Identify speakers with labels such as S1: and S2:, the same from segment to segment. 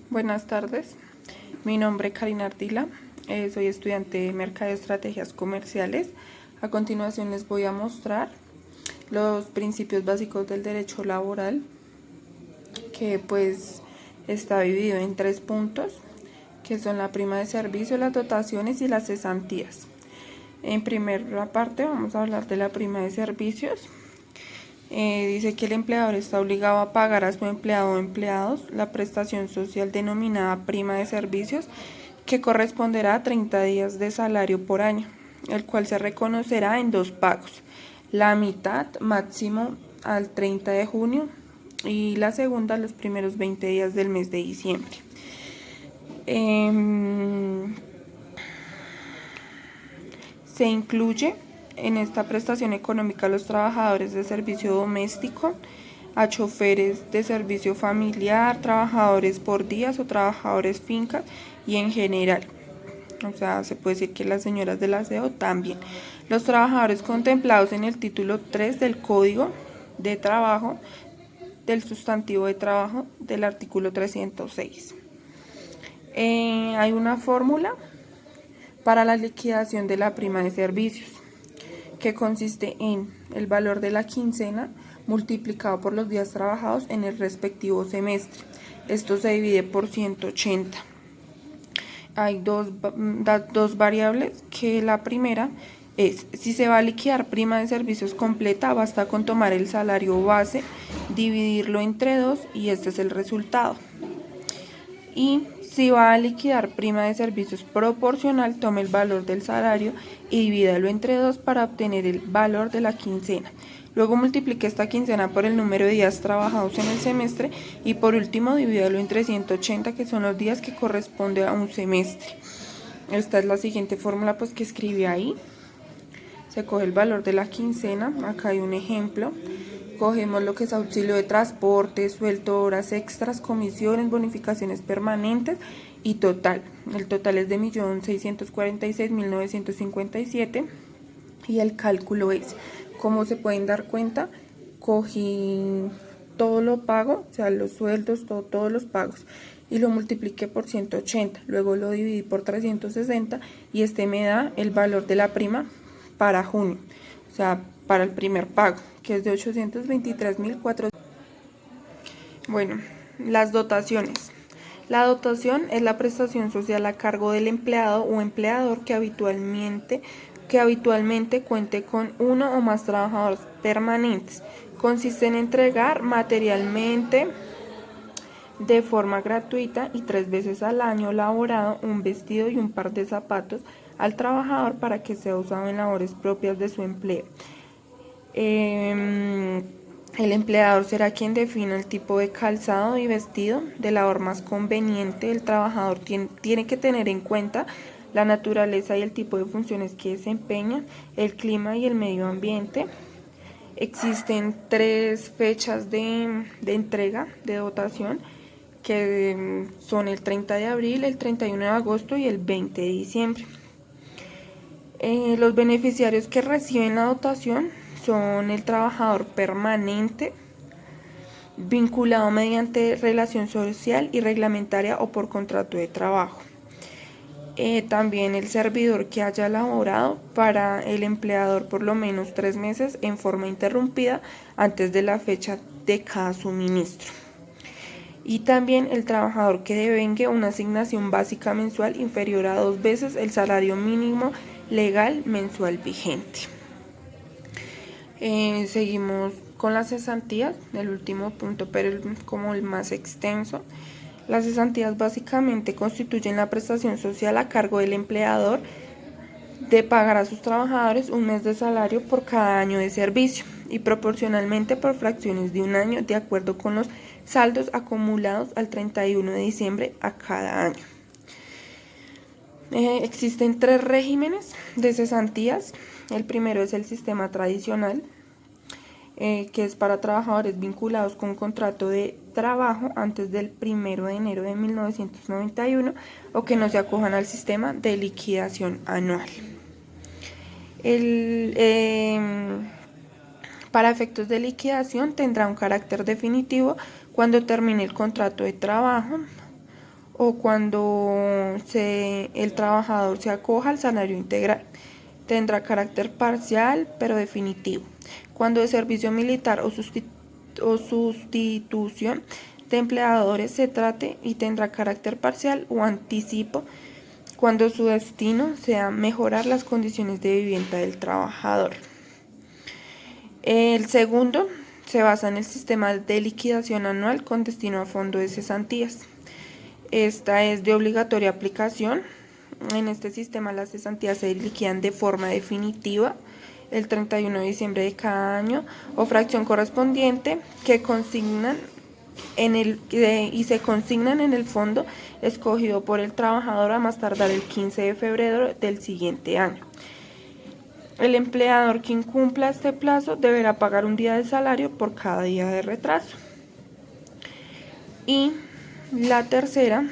S1: Buenas tardes, mi nombre es Karina Ardila, soy estudiante de Mercado de Estrategias Comerciales. A continuación les voy a mostrar los principios básicos del derecho laboral, que pues está dividido en 3 puntos, que son la prima de servicio, las dotaciones y las cesantías. En primera parte vamos a hablar de la prima de servicios. Dice que el empleador está obligado a pagar a su empleado o empleados la prestación social denominada prima de servicios, que corresponderá a 30 días de salario por año, el cual se reconocerá en 2 pagos, la mitad máximo al 30 de junio y la segunda los primeros 20 días del mes de diciembre. Se incluye en esta prestación económica a los trabajadores de servicio doméstico, a choferes de servicio familiar, trabajadores por días o trabajadores fincas y en general. O sea, se puede decir que las señoras del aseo también. Los trabajadores contemplados en el título 3 del Código de Trabajo, del sustantivo de trabajo del artículo 306. Hay una fórmula para la liquidación de la prima de servicios, que consiste en el valor de la quincena multiplicado por los días trabajados en el respectivo semestre. Esto se divide por 180. Hay dos variables, que la primera es: si se va a liquidar prima de servicios completa, basta con tomar el salario base, dividirlo entre 2 y este es el resultado. Y si va a liquidar prima de servicios proporcional, tome el valor del salario y divídalo entre 2 para obtener el valor de la quincena. Luego multiplique esta quincena por el número de días trabajados en el semestre y por último divídalo entre 180, que son los días que corresponde a un semestre. Esta es la siguiente fórmula pues que escribí ahí. Se coge el valor de la quincena, acá hay un ejemplo. Cogemos lo que es auxilio de transporte, sueldo, horas extras, comisiones, bonificaciones permanentes y total. El total es de 1.646.957 y el cálculo es, como se pueden dar cuenta, cogí todo lo pago, o sea, los sueldos, todos los pagos, y lo multipliqué por 180, luego lo dividí por 360 y este me da el valor de la prima para junio, o sea, para el primer pago, que es de 823.400. Bueno, las dotaciones. La dotación es la prestación social a cargo del empleado o empleador que habitualmente cuente con uno o más trabajadores permanentes. Consiste en entregar materialmente de forma gratuita y 3 veces al año laborado un vestido y un par de zapatos al trabajador para que sea usado en labores propias de su empleo. El empleador será quien defina el tipo de calzado y vestido de labor más conveniente. El trabajador tiene que tener en cuenta la naturaleza y el tipo de funciones que desempeña, el clima y el medio ambiente. Existen 3 fechas de entrega de dotación, que son el 30 de abril, el 31 de agosto y el 20 de diciembre. Los beneficiarios que reciben la dotación son el trabajador permanente, vinculado mediante relación social y reglamentaria o por contrato de trabajo. También el servidor que haya laborado para el empleador por lo menos 3 meses en forma interrumpida antes de la fecha de cada suministro. Y también el trabajador que devengue una asignación básica mensual inferior a 2 veces el salario mínimo legal mensual vigente. Seguimos con las cesantías, el último punto, pero como el más extenso. Las cesantías básicamente constituyen la prestación social a cargo del empleador de pagar a sus trabajadores un mes de salario por cada año de servicio y proporcionalmente por fracciones de un año, de acuerdo con los saldos acumulados al 31 de diciembre a cada año. Existen 3 regímenes de cesantías. El primero es el sistema tradicional, que es para trabajadores vinculados con contrato de trabajo antes del 1 de enero de 1991 o que no se acojan al sistema de liquidación anual. Para efectos de liquidación tendrá un carácter definitivo cuando termine el contrato de trabajo o cuando el trabajador se acoja al salario integral. Tendrá carácter parcial pero definitivo. Cuando de servicio militar o sustitución de empleadores se trate, y tendrá carácter parcial o anticipo cuando su destino sea mejorar las condiciones de vivienda del trabajador. El segundo se basa en el sistema de liquidación anual con destino a fondo de cesantías. Esta es de obligatoria aplicación. En este sistema las cesantías se liquidan de forma definitiva el 31 de diciembre de cada año o fracción correspondiente que consignan y se consignan en el fondo escogido por el trabajador a más tardar el 15 de febrero del siguiente año. El empleador que incumpla este plazo deberá pagar un día de salario por cada día de retraso. Y la tercera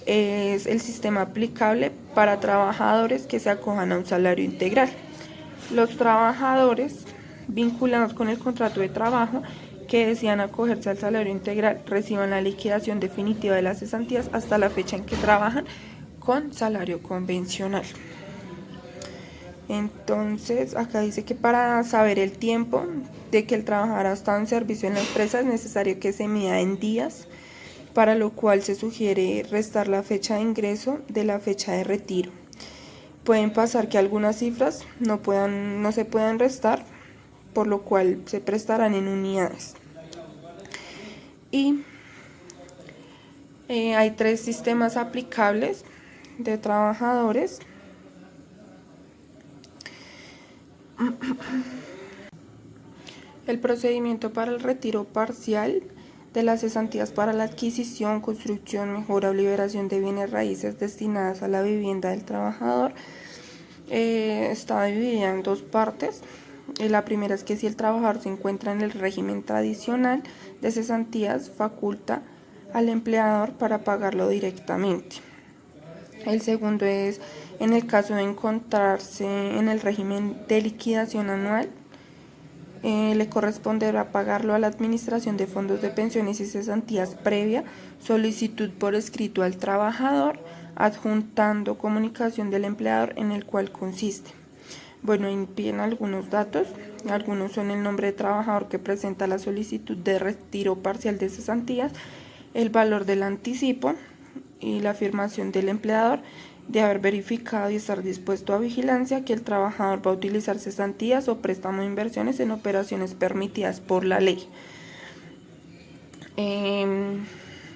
S1: es el sistema aplicable para trabajadores que se acojan a un salario integral. Los trabajadores vinculados con el contrato de trabajo que desean acogerse al salario integral reciban la liquidación definitiva de las cesantías hasta la fecha en que trabajan con salario convencional. Entonces, acá dice que para saber el tiempo de que el trabajador ha estado en servicio en la empresa es necesario que se mida en días, para lo cual se sugiere restar la fecha de ingreso de la fecha de retiro. Pueden pasar que algunas cifras no se puedan restar, por lo cual se prestarán en unidades. Y hay 3 sistemas aplicables de trabajadores. El procedimiento para el retiro parcial de las cesantías para la adquisición, construcción, mejora o liberación de bienes raíces destinadas a la vivienda del trabajador está dividida en 2 partes. La primera es que si el trabajador se encuentra en el régimen tradicional de cesantías, faculta al empleador para pagarlo directamente. El segundo es en el caso de encontrarse en el régimen de liquidación anual, le corresponderá pagarlo a la Administración de Fondos de Pensiones y Cesantías previa solicitud por escrito al trabajador, adjuntando comunicación del empleador en el cual consiste. Bueno, piden algunos datos. Algunos son el nombre de trabajador que presenta la solicitud de retiro parcial de cesantías, el valor del anticipo y la afirmación del empleador de haber verificado y estar dispuesto a vigilancia que el trabajador va a utilizar cesantías o préstamo de inversiones en operaciones permitidas por la ley.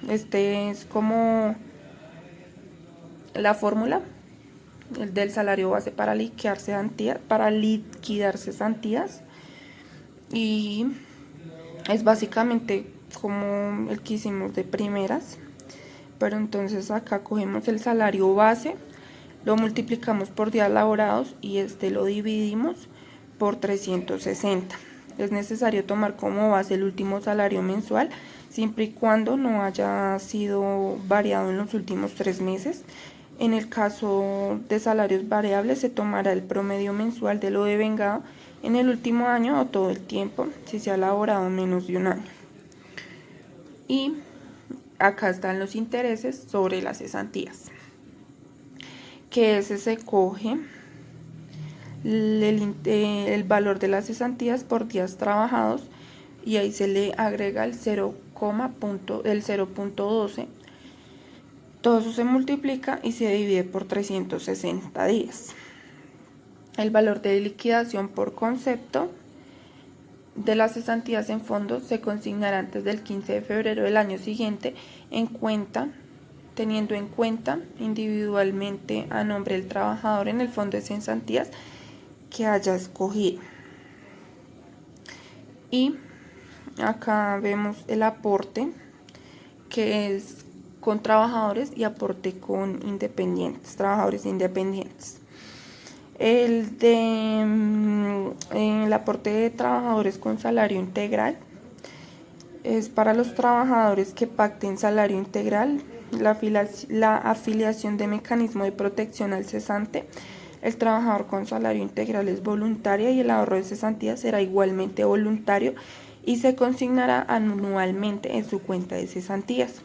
S1: Este es como la fórmula del salario base para liquidar cesantías, y es básicamente como el que hicimos de primeras. Pero entonces acá cogemos el salario base, lo multiplicamos por días laborados y lo dividimos por 360. Es necesario tomar como base el último salario mensual, siempre y cuando no haya sido variado en los últimos 3 meses. En el caso de salarios variables, se tomará el promedio mensual de lo devengado en el último año o todo el tiempo, si se ha laborado menos de un año. Y acá están los intereses sobre las cesantías, que se coge el valor de las cesantías por días trabajados y ahí se le agrega el 0.12. Todo eso se multiplica y se divide por 360 días. El valor de liquidación por concepto de las cesantías en fondo se consignará antes del 15 de febrero del año siguiente teniendo en cuenta individualmente a nombre del trabajador en el fondo de cesantías que haya escogido. Y acá vemos el aporte, que es con trabajadores, y aporte con trabajadores independientes. El aporte de trabajadores con salario integral es para los trabajadores que pacten salario integral, la afiliación de mecanismo de protección al cesante. El trabajador con salario integral es voluntaria y el ahorro de cesantía será igualmente voluntario y se consignará anualmente en su cuenta de cesantías.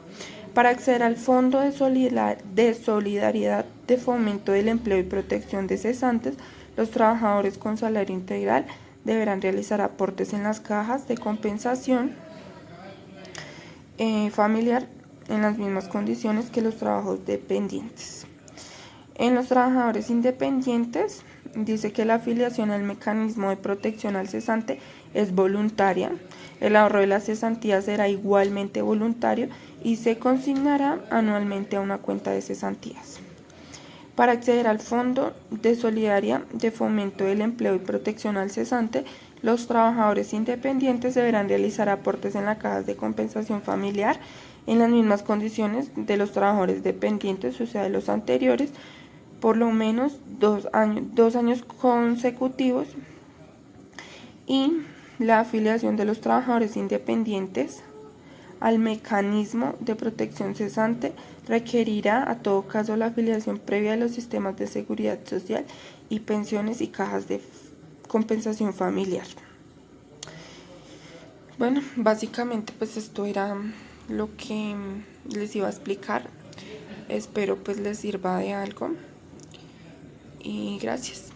S1: Para acceder al Fondo de Solidaridad de Fomento del Empleo y Protección de Cesantes, los trabajadores con salario integral deberán realizar aportes en las cajas de compensación familiar en las mismas condiciones que los trabajos dependientes. En los trabajadores independientes, dice que la afiliación al mecanismo de protección al cesante es voluntaria. El ahorro de las cesantías será igualmente voluntario y se consignará anualmente a una cuenta de cesantías. Para acceder al Fondo de Solidaridad de Fomento del Empleo y Protección al Cesante, los trabajadores independientes deberán realizar aportes en las cajas de compensación familiar en las mismas condiciones de los trabajadores dependientes, o sea, de los anteriores, por lo menos 2 años consecutivos, y la afiliación de los trabajadores independientes al mecanismo de protección cesante requerirá a todo caso la afiliación previa a los sistemas de seguridad social y pensiones y cajas de compensación familiar. Bueno, básicamente pues esto era lo que les iba a explicar. Espero pues les sirva de algo y gracias.